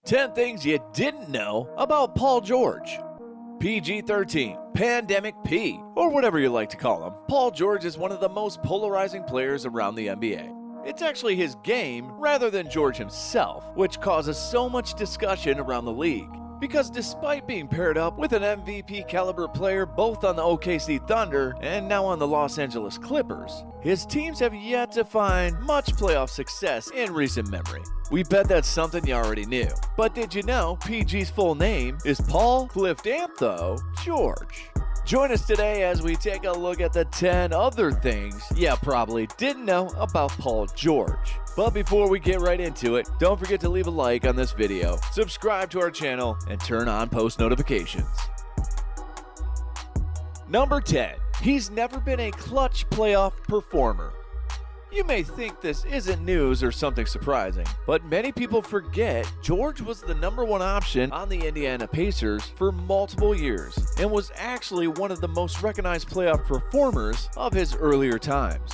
10 things you didn't know about Paul George. PG-13, Pandemic P, or whatever you like to call him. Paul George is one of the most polarizing players around the NBA. It's actually his game rather than George himself, which causes so much discussion around the league. Because despite being paired up with an MVP caliber player both on the OKC Thunder and now on the Los Angeles Clippers, his teams have yet to find much playoff success in recent memory. We bet that's something you already knew. But did you know PG's full name is Paul Cliftantho George? Join us today as we take a look at the 10 other things you probably didn't know about Paul George. But before we get right into it, don't forget to leave a like on this video, subscribe to our channel, and turn on post notifications. Number 10. He's never been a clutch playoff performer. You may think this isn't news or something surprising, but many people forget George was the #1 option on the Indiana Pacers for multiple years and was actually one of the most recognized playoff performers of his earlier times.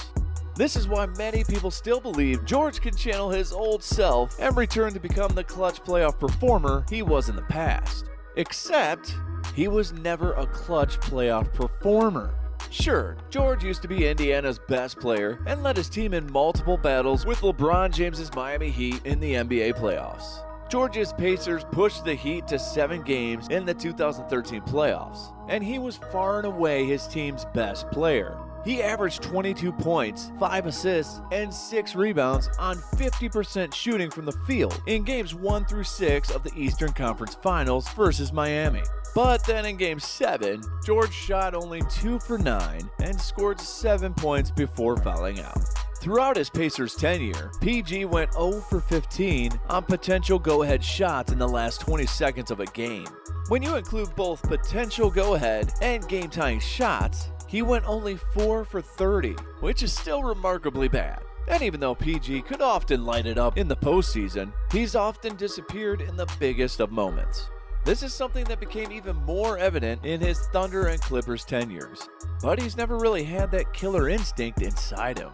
This is why many people still believe George can channel his old self and return to become the clutch playoff performer he was in the past. Except, he was never a clutch playoff performer. Sure, George used to be Indiana's best player and led his team in multiple battles with LeBron James's Miami Heat in the NBA playoffs. George's Pacers pushed the Heat to 7 games in the 2013 playoffs, and he was far and away his team's best player. He averaged 22 points, 5 assists, and 6 rebounds on 50% shooting from the field in games 1 through 6 of the Eastern Conference Finals versus Miami. But then in Game 7, George shot only 2 for 9 and scored 7 points before fouling out. Throughout his Pacers tenure, PG went 0 for 15 on potential go-ahead shots in the last 20 seconds of a game. When you include both potential go-ahead and game-tying shots, he went only 4 for 30, which is still remarkably bad. And even though PG could often light it up in the postseason, he's often disappeared in the biggest of moments. This is something that became even more evident in his Thunder and Clippers tenures, but he's never really had that killer instinct inside him.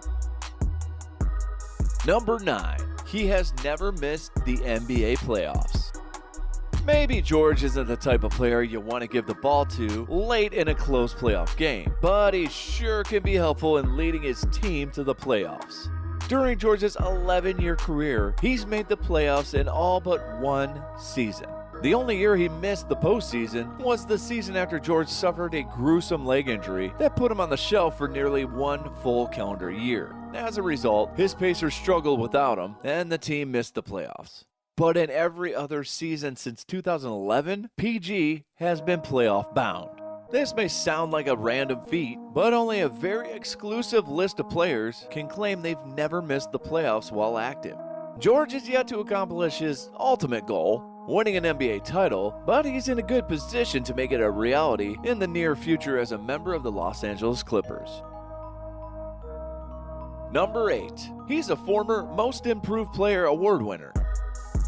Number 9. He has never missed the NBA playoffs. Maybe George isn't the type of player you want to give the ball to late in a close playoff game, but he sure can be helpful in leading his team to the playoffs. During George's 11-year career, he's made the playoffs in all but one season. The only year he missed the postseason was the season after George suffered a gruesome leg injury that put him on the shelf for nearly 1 full calendar year. As a result, his Pacers struggled without him, and the team missed the playoffs. But in every other season since 2011, PG has been playoff bound. This may sound like a random feat, but only a very exclusive list of players can claim they've never missed the playoffs while active. George is yet to accomplish his ultimate goal, winning an NBA title, but he's in a good position to make it a reality in the near future as a member of the Los Angeles Clippers. Number 8. He's a former Most Improved Player award winner.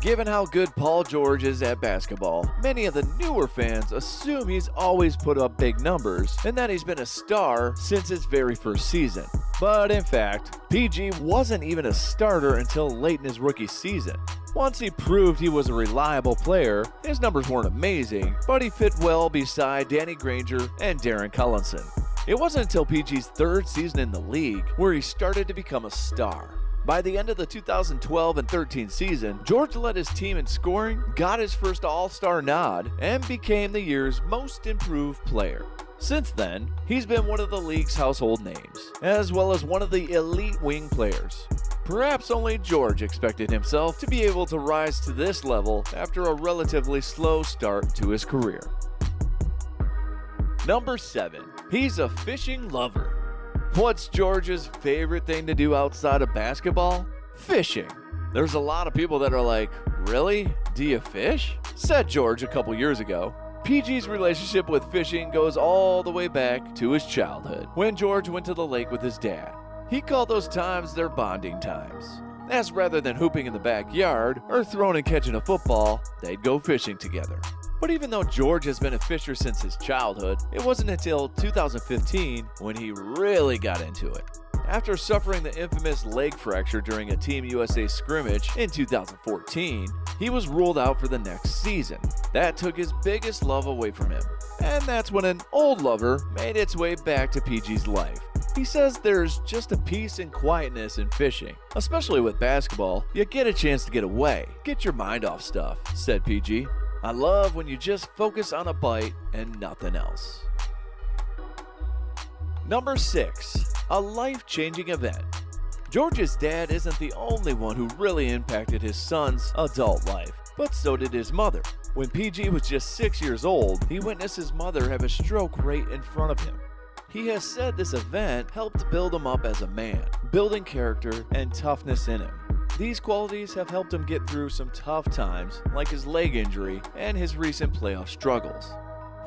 Given how good Paul George is at basketball, many of the newer fans assume he's always put up big numbers and that he's been a star since his very first season. But in fact, PG wasn't even a starter until late in his rookie season. Once he proved he was a reliable player, his numbers weren't amazing, but he fit well beside Danny Granger and Darren Collinson. It wasn't until PG's 3rd season in the league where he started to become a star. By the end of the 2012 and 13 season, George led his team in scoring, got his first All-Star nod, and became the year's Most Improved Player. Since then, he's been one of the league's household names, as well as one of the elite wing players. Perhaps only George expected himself to be able to rise to this level after a relatively slow start to his career. Number 7. He's a fishing lover. What's George's favorite thing to do outside of basketball? Fishing. There's a lot of people that are like, "Really? Do you fish?" said George a couple years ago. PG's relationship with fishing goes all the way back to his childhood, when George went to the lake with his dad. He called those times their bonding times, as rather than hooping in the backyard or throwing and catching a football, they'd go fishing together. But even though George has been a fisher since his childhood, it wasn't until 2015 when he really got into it. After suffering the infamous leg fracture during a Team USA scrimmage in 2014, he was ruled out for the next season. That took his biggest love away from him. And that's when an old lover made its way back to PG's life. He says there's just a peace and quietness in fishing. Especially with basketball, you get a chance to get away, get your mind off stuff, said PG. I love when you just focus on a bite and nothing else. Number 6. A life-changing event. George's dad isn't the only one who really impacted his son's adult life, but so did his mother. When PG was just 6 years old, he witnessed his mother have a stroke right in front of him. He has said this event helped build him up as a man, building character and toughness in him. These qualities have helped him get through some tough times, like his leg injury and his recent playoff struggles.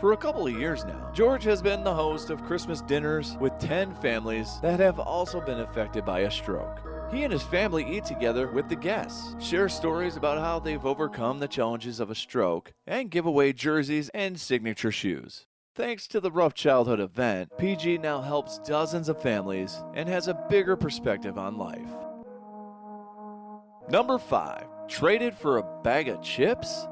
For a couple of years now, George has been the host of Christmas dinners with 10 families that have also been affected by a stroke. He and his family eat together with the guests, share stories about how they've overcome the challenges of a stroke, and give away jerseys and signature shoes. Thanks to the Rough Childhood event, PG now helps dozens of families and has a bigger perspective on life. Number 5. Traded for a bag of chips?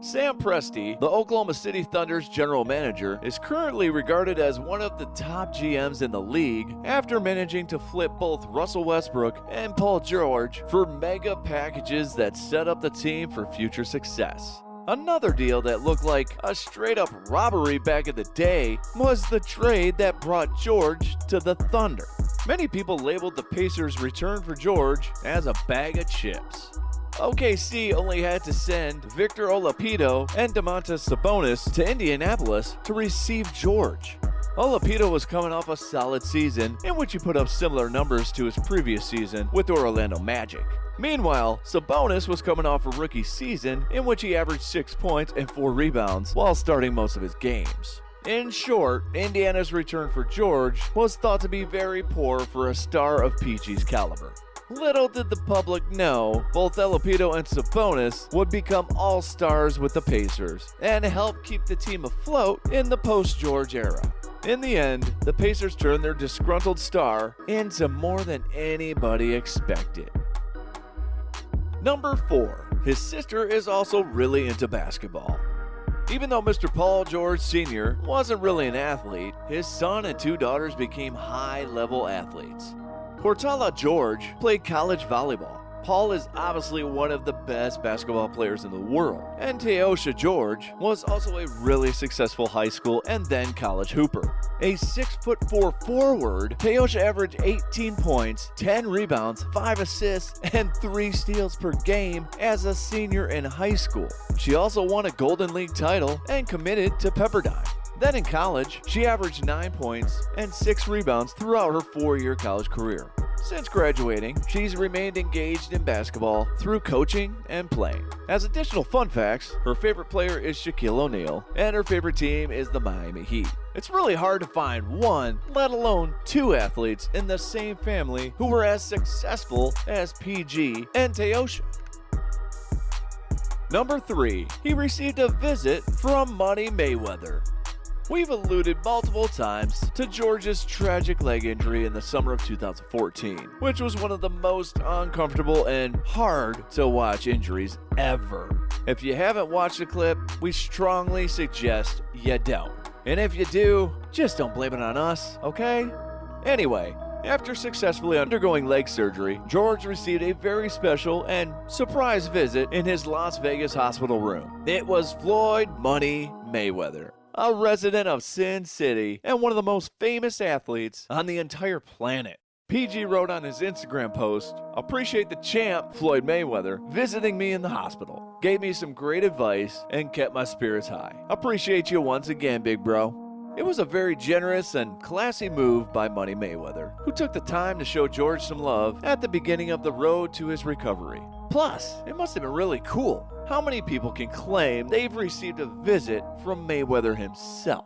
Sam Presti, the Oklahoma City Thunder's general manager, is currently regarded as one of the top GMs in the league after managing to flip both Russell Westbrook and Paul George for mega packages that set up the team for future success. Another deal that looked like a straight-up robbery back in the day was the trade that brought George to the Thunder. Many people labeled the Pacers' return for George as a bag of chips. OKC only had to send Victor Oladipo and Domantas Sabonis to Indianapolis to receive George. Oladipo was coming off a solid season in which he put up similar numbers to his previous season with the Orlando Magic. Meanwhile, Sabonis was coming off a rookie season in which he averaged 6 points and 4 rebounds while starting most of his games. In short, Indiana's return for George was thought to be very poor for a star of PG's caliber. Little did the public know, both Oladipo and Sabonis would become all-stars with the Pacers and help keep the team afloat in the post-George era. In the end, the Pacers turned their disgruntled star into more than anybody expected. Number 4. His sister is also really into basketball. Even though Mr. Paul George Sr. wasn't really an athlete, his son and 2 daughters became high-level athletes. Portala George played college volleyball. Paul is obviously one of the best basketball players in the world, and Teosha George was also a really successful high school and then college hooper. A 6'4" forward, Teosha averaged 18 points, 10 rebounds, 5 assists, and 3 steals per game as a senior in high school. She also won a Golden League title and committed to Pepperdine. Then in college, she averaged 9 points and 6 rebounds throughout her 4-year college career. Since graduating, she's remained engaged in basketball through coaching and playing. As additional fun facts, her favorite player is Shaquille O'Neal, and her favorite team is the Miami Heat. It's really hard to find one, let alone 2 athletes in the same family who were as successful as PG and Teosha. Number 3. He received a visit from Money Mayweather. We've alluded multiple times to George's tragic leg injury in the summer of 2014, which was one of the most uncomfortable and hard to watch injuries ever. If you haven't watched the clip, we strongly suggest you don't. And if you do, just don't blame it on us, okay? Anyway, after successfully undergoing leg surgery, George received a very special and surprise visit in his Las Vegas hospital room. It was Floyd "Money" Mayweather, a resident of Sin City and one of the most famous athletes on the entire planet. PG wrote on his Instagram post, "Appreciate the champ, Floyd Mayweather, visiting me in the hospital. Gave me some great advice and kept my spirits high. Appreciate you once again, big bro." It was a very generous and classy move by Money Mayweather, who took the time to show George some love at the beginning of the road to his recovery. Plus, it must have been really cool. How many people can claim they've received a visit from Mayweather himself?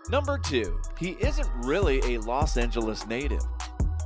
Number 2. He isn't really a Los Angeles native.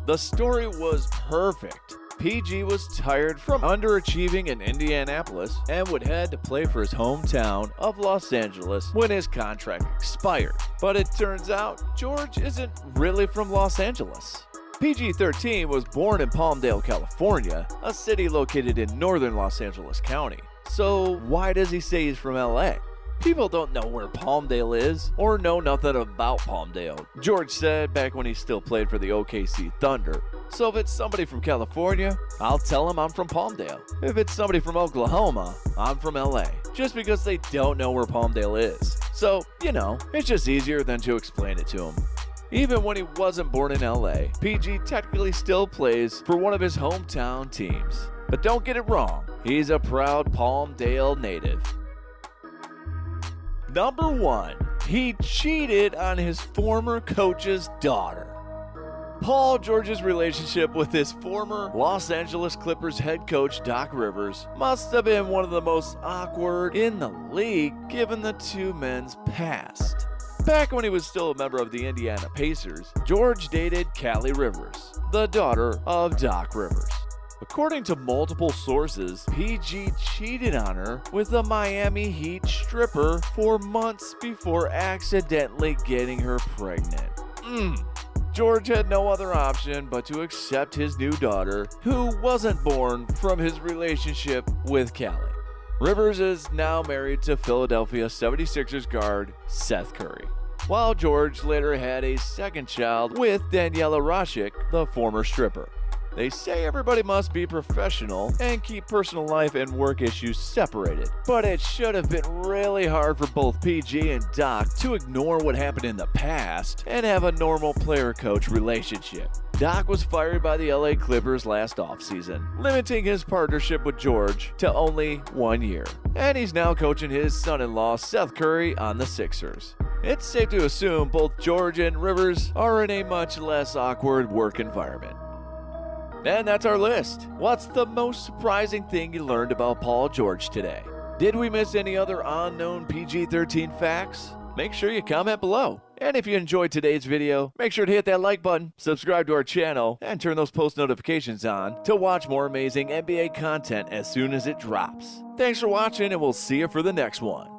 The story was perfect. PG was tired from underachieving in Indianapolis and would head to play for his hometown of Los Angeles when his contract expired. But it turns out George isn't really from Los Angeles. PG-13 was born in Palmdale, California, a city located in northern Los Angeles County. So why does he say he's from LA? People don't know where Palmdale is or know nothing about Palmdale, George said back when he still played for the OKC Thunder. So if it's somebody from California, I'll tell them I'm from Palmdale. If it's somebody from Oklahoma, I'm from LA, just because they don't know where Palmdale is. So, it's just easier than to explain it to them. Even when he wasn't born in LA, PG technically still plays for one of his hometown teams. But don't get it wrong, he's a proud Palmdale native. Number 1. He cheated on his former coach's daughter. Paul George's relationship with his former Los Angeles Clippers head coach Doc Rivers must have been one of the most awkward in the league given the two men's past. Back when he was still a member of the Indiana Pacers, George dated Callie Rivers, the daughter of Doc Rivers. According to multiple sources, PG cheated on her with a Miami Heat stripper for months before accidentally getting her pregnant. George had no other option but to accept his new daughter, who wasn't born from his relationship with Callie. Rivers is now married to Philadelphia 76ers guard Seth Curry, while George later had a second child with Daniela Rashik, the former stripper. They say everybody must be professional and keep personal life and work issues separated, but it should have been really hard for both PG and Doc to ignore what happened in the past and have a normal player-coach relationship. Doc was fired by the LA Clippers last offseason, limiting his partnership with George to only 1 year, and he's now coaching his son-in-law Seth Curry on the Sixers. It's safe to assume both George and Rivers are in a much less awkward work environment. And that's our list. What's the most surprising thing you learned about Paul George today? Did we miss any other unknown PG-13 facts? Make sure you comment below. And if you enjoyed today's video, make sure to hit that like button, subscribe to our channel, and turn those post notifications on to watch more amazing NBA content as soon as it drops. Thanks for watching, and we'll see you for the next one.